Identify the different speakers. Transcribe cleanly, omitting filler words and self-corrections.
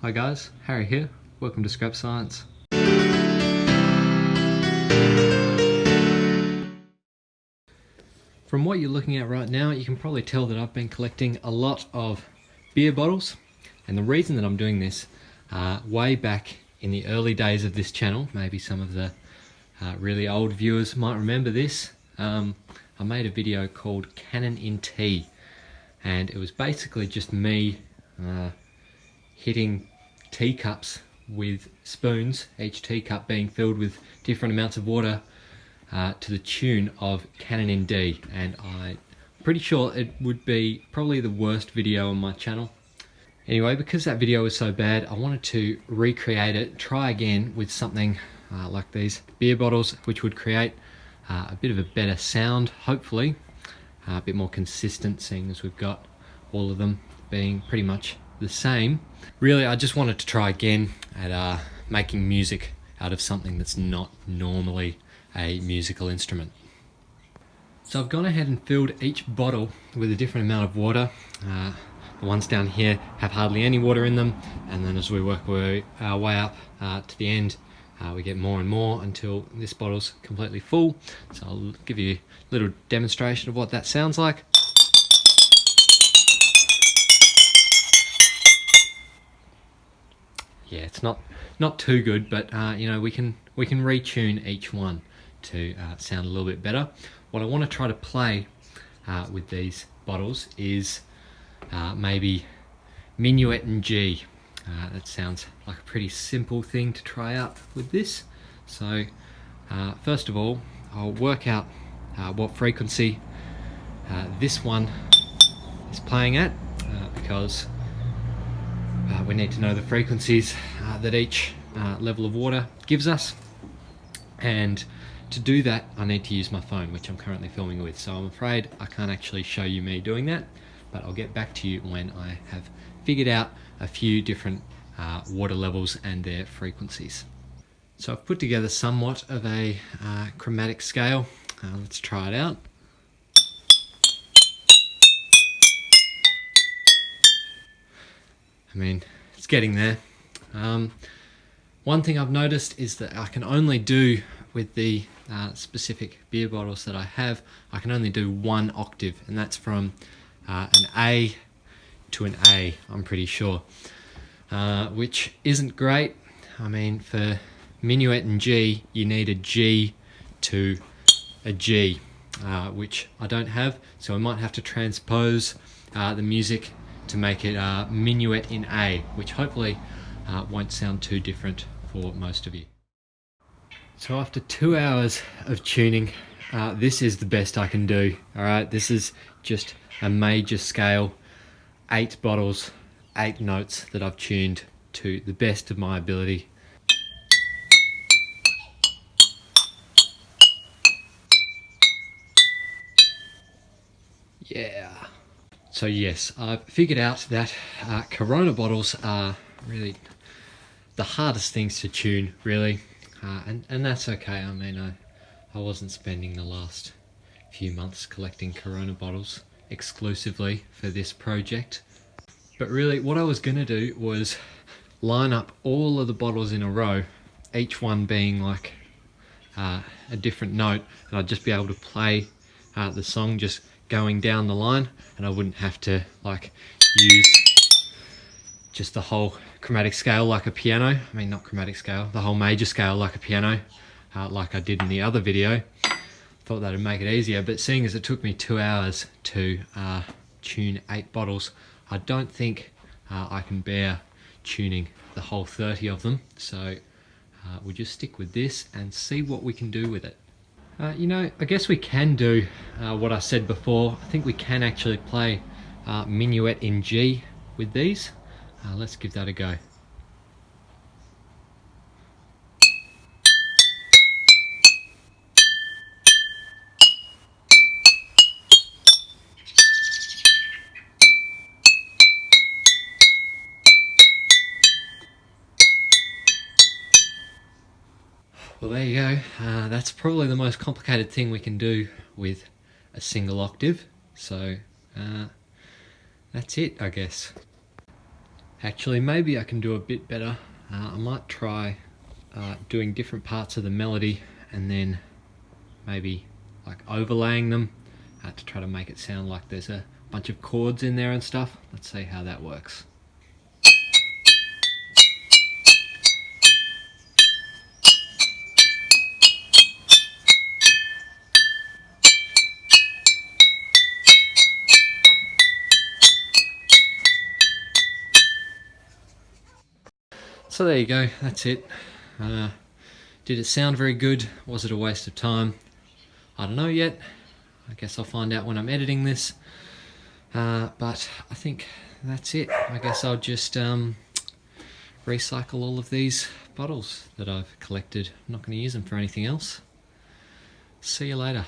Speaker 1: Hi guys, Harry here. Welcome to Scrap Science. From what you're looking at right now, you can probably tell that I've been collecting a lot of beer bottles, and the reason that I'm doing this, way back in the early days of this channel, maybe some of the really old viewers might remember this, I made a video called Cannon in Tea, and it was basically just me hitting teacups with spoons, each teacup being filled with different amounts of water to the tune of Cannon in D, and I'm pretty sure it would be probably the worst video on my channel. Anyway, because that video was so bad, I wanted to recreate it, try again with something like these beer bottles, which would create a bit of a better sound, hopefully, a bit more consistent, seeing as we've got all of them being pretty much the same. Really, I just wanted to try again at making music out of something that's not normally a musical instrument. So I've gone ahead and filled each bottle with a different amount of water. The ones down here have hardly any water in them, and then as we work our way up to the end, we get more and more until this bottle's completely full. So I'll give you a little demonstration of what that sounds like. Yeah, it's not too good, but you know, we can retune each one to sound a little bit better. What I want to try to play with these bottles is maybe Minuet in G. That sounds like a pretty simple thing to try out with this. So first of all, I'll work out what frequency this one is playing at, because we need to know the frequencies that each level of water gives us, and to do that I need to use my phone, which I'm currently filming with, so I'm afraid I can't actually show you me doing that, but I'll get back to you when I have figured out a few different water levels and their frequencies. So I've put together somewhat of a chromatic scale. Let's try it out. I mean, it's getting there. One thing I've noticed is that I can only do with the specific beer bottles that I have, I can only do one octave, and that's from an A to an A, I'm pretty sure, which isn't great. I mean, for Minuet and G, you need a G to a G, which I don't have, so I might have to transpose the music to make it Minuet in A, which hopefully won't sound too different for most of you. So after 2 hours of tuning, this is the best I can do. Alright, this is just a major scale, 8 bottles, 8 notes that I've tuned to the best of my ability. Yeah. So yes, I've figured out that Corona bottles are really the hardest things to tune, really, and that's okay. I mean, I wasn't spending the last few months collecting Corona bottles exclusively for this project, but really what I was going to do was line up all of the bottles in a row, each one being like a different note, and I'd just be able to play the song just going down the line, and I wouldn't have to like use just the whole chromatic scale like a piano. I mean, not chromatic scale, the whole major scale like a piano, like I did in the other video. Thought that'd make it easier, but seeing as it took me 2 hours to tune 8 bottles, I don't think I can bear tuning the whole 30 of them, so we'll just stick with this and see what we can do with it. You know, I guess we can do what I said before. I think we can actually play Minuet in G with these. Let's give that a go. Well, there you go. That's probably the most complicated thing we can do with a single octave. So that's it, I guess. Actually, maybe I can do a bit better. I might try doing different parts of the melody and then maybe like overlaying them to try to make it sound like there's a bunch of chords in there and stuff. Let's see how that works. So there you go, that's it. Did it sound very good? Was it a waste of time? I don't know yet. I guess I'll find out when I'm editing this. But I think that's it. I guess I'll just recycle all of these bottles that I've collected. I'm not going to use them for anything else. See you later.